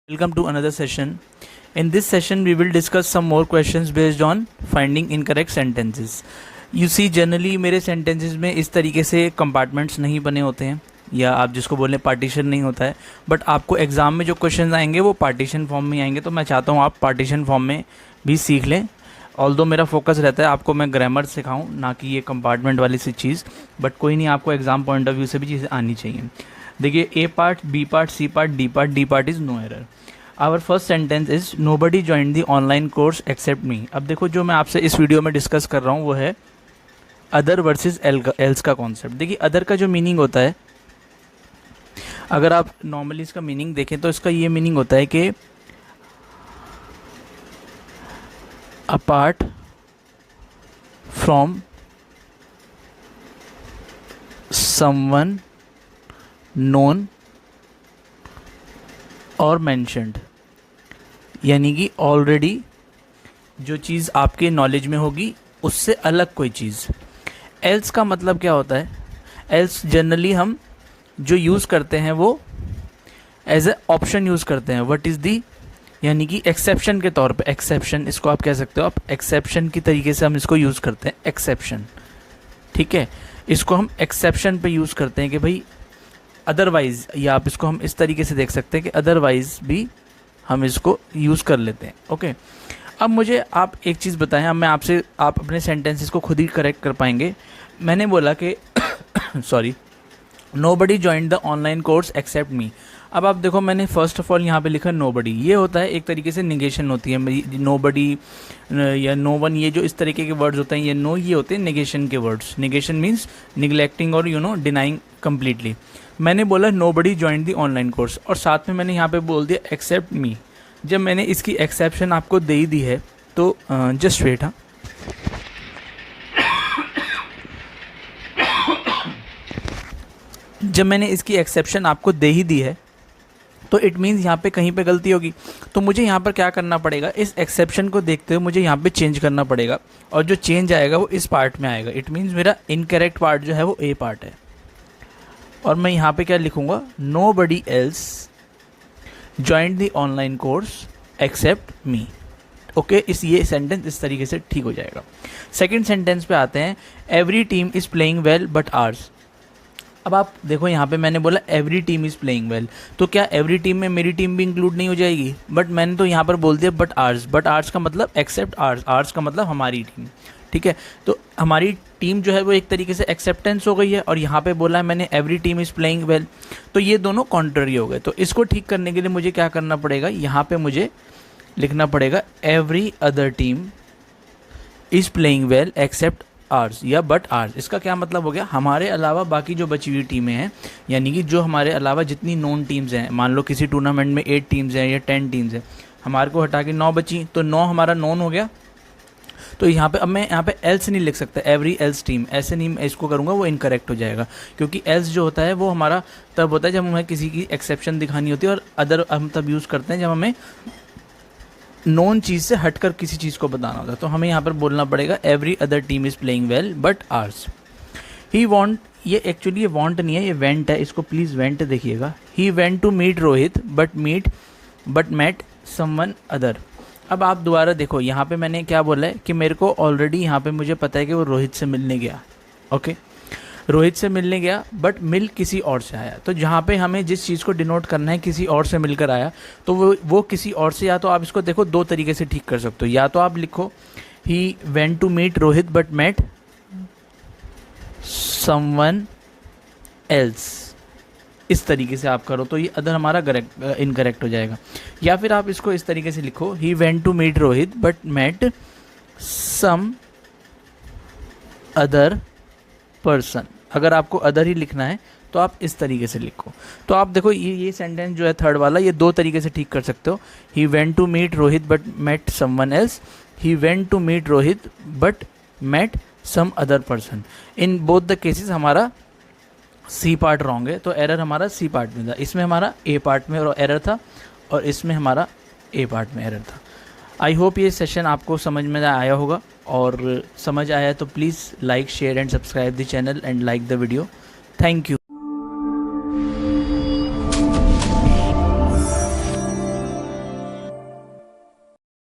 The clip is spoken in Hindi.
Welcome to another session. In this session, we will discuss some more questions based on finding incorrect sentences. You see, generally मेरे sentences में इस तरीके से compartments नहीं बने होते हैं, या आप जिसको बोलें पार्टीशन नहीं होता है, बट आपको एग्ज़ाम में जो क्वेश्चंस आएंगे वो पार्टीशन फॉर्म में आएंगे। तो मैं चाहता हूँ आप पार्टीशन फॉर्म में भी सीख लें। ऑल्दो मेरा फोकस रहता है आपको मैं ग्रामर सिखाऊं, ना कि ये कंपार्टमेंट वाली सी चीज़, बट कोई नहीं, आपको एग्ज़ाम पॉइंट ऑफ व्यू से भी चीज़ें आनी चाहिए। देखिए, A part, B part, C part, D part is no error. Our first sentence is nobody join the online course except me. अब देखो, जो मैं आपसे इस वीडियो में डिस्कस कर रहा हूँ वो है अदर वर्सेस एल्स का कॉन्सेप्ट। देखिए, अदर का जो मीनिंग होता है, अगर आप नॉर्मली इसका मीनिंग देखें तो इसका ये मीनिंग होता है कि अपार्ट फ्रॉम समवन नोन और मैंशनड, यानी कि ऑलरेडी जो चीज़ आपके नॉलेज में होगी उससे अलग कोई चीज़। एल्स का मतलब क्या होता है? एल्स जनरली हम जो यूज़ करते हैं वो एज ए ऑप्शन यूज़ करते हैं। व्हाट इज़ दी, यानी कि एक्सेप्शन के तौर पे। एक्सेप्शन, इसको आप कह सकते हो, आप एक्सेप्शन की तरीके से हम इसको यूज़ करते हैं। एक्सेप्शन, ठीक है, इसको हम एक्सेप्शन पे यूज़ करते हैं कि भाई अदरवाइज़, या आप इसको हम इस तरीके से देख सकते हैं कि अदरवाइज़ भी हम इसको यूज़ कर लेते हैं। ओके, अब मुझे आप एक चीज़ बताएं, अब मैं आपसे, आप अपने सेंटेंसेस को खुद ही करेक्ट कर पाएंगे। मैंने बोला कि sorry, nobody joined the online course except me. अब आप देखो, मैंने फर्स्ट ऑफ ऑल यहाँ पे लिखा नोबडी। ये होता है एक तरीके से निगेशन होती है नोबडी या नो वन, ये जो इस तरीके के वर्ड्स होते हैं, ये नो, ये होते हैं निगेशन के वर्ड्स। निगेशन मीन्स निगलेक्टिंग और डिनाइंग कम्प्लीटली। मैंने बोला नोबडी जॉइंड दी ऑनलाइन कोर्स, और साथ में मैंने यहाँ पे बोल दिया एक्सेप्ट मी। जब मैंने इसकी एक्सेप्शन आपको दे ही दी है तो जस्ट वेट। हाँ, जब मैंने इसकी एक्सेप्शन आपको दे ही दी है तो इट मीन्स यहाँ पे कहीं पे गलती होगी। तो मुझे यहाँ पर क्या करना पड़ेगा, इस एक्सेप्शन को देखते हुए मुझे यहाँ पे चेंज करना पड़ेगा, और जो चेंज आएगा वो इस पार्ट में आएगा। इट मीन्स मेरा इनकरेक्ट पार्ट जो है वो ए पार्ट है, और मैं यहाँ पे क्या लिखूँगा, nobody else joined the online course except me. Okay, ये सेंटेंस इस तरीके से ठीक हो जाएगा। सेकेंड सेंटेंस पे आते हैं, every team is playing well but ours. अब आप देखो, यहाँ पे मैंने बोला every team is playing well, तो क्या एवरी टीम में मेरी टीम भी इंक्लूड नहीं हो जाएगी? बट मैंने तो यहाँ पर बोल दिया बट आर्स। बट आर्स का मतलब एक्सेप्ट आर्स, आर्स का मतलब हमारी टीम, ठीक है। तो हमारी टीम जो है वो एक तरीके से एक्सेप्टेंस हो गई है, और यहाँ पे बोला है मैंने every team is playing well, तो ये दोनों कॉन्ट्ररी हो गए। तो इसको ठीक करने के लिए मुझे क्या करना पड़ेगा, यहाँ पे मुझे लिखना पड़ेगा every other team is playing well except ours या बट आर्स। इसका क्या मतलब हो गया, हमारे अलावा बाकी जो बची हुई टीमें हैं, यानी कि जो हमारे अलावा जितनी नॉन टीम्स हैं, मान लो किसी टूर्नामेंट में 8 टीम्स हैं या 10 टीम्स हैं, हमारे को हटा के 9 बची, तो 9 हमारा नॉन हो गया। तो यहाँ पे अब मैं यहाँ पे एल्स नहीं लिख सकता, एवरी एल्स टीम, ऐसे नहीं मैं इसको करूँगा, वो इनकरेक्ट हो जाएगा। क्योंकि एल्स जो होता है वो हमारा तब होता है जब हमें किसी की एक्सेप्शन दिखानी होती है, और अदर हम तब यूज़ करते हैं जब हमें नॉन चीज़ से हटकर किसी चीज़ को बताना होता है। तो हमें यहाँ पर बोलना पड़ेगा every other team is playing well but ours. He want, ये एक्चुअली ये वॉन्ट नहीं है, ये वेंट है, इसको प्लीज़ वेंट देखिएगा। He went to meet Rohit but met someone other. अब आप दोबारा देखो, यहाँ पे मैंने क्या बोला है कि मेरे को ऑलरेडी यहाँ पे मुझे पता है कि वो रोहित से मिलने गया। ओके, रोहित से मिलने गया बट मिल किसी और से आया। तो जहाँ पे हमें जिस चीज़ को डिनोट करना है किसी और से मिलकर आया, तो वो किसी और से, या तो आप इसको देखो दो तरीके से ठीक कर सकते हो। या तो आप लिखो he went to meet Rohit but met someone else, इस तरीके से आप करो तो ये अदर हमारा इनकरेक्ट हो जाएगा। या फिर आप इसको इस तरीके से लिखो, he went to meet Rohit but met some other person. अगर आपको अदर ही लिखना है तो आप इस तरीके से लिखो। तो आप देखो, ये सेंटेंस जो है थर्ड वाला, ये दो तरीके से ठीक कर सकते हो। He went to meet Rohit but met someone else, he went to meet Rohit but met some other person. In both the cases हमारा सी पार्ट रॉन्ग है, तो एरर हमारा सी पार्ट में था। इसमें हमारा ए पार्ट में एरर था, और इसमें हमारा ए पार्ट में एरर था। आई होप ये सेशन आपको समझ में आया होगा, और समझ आया तो please like, share and subscribe the channel and like the video. Thank you.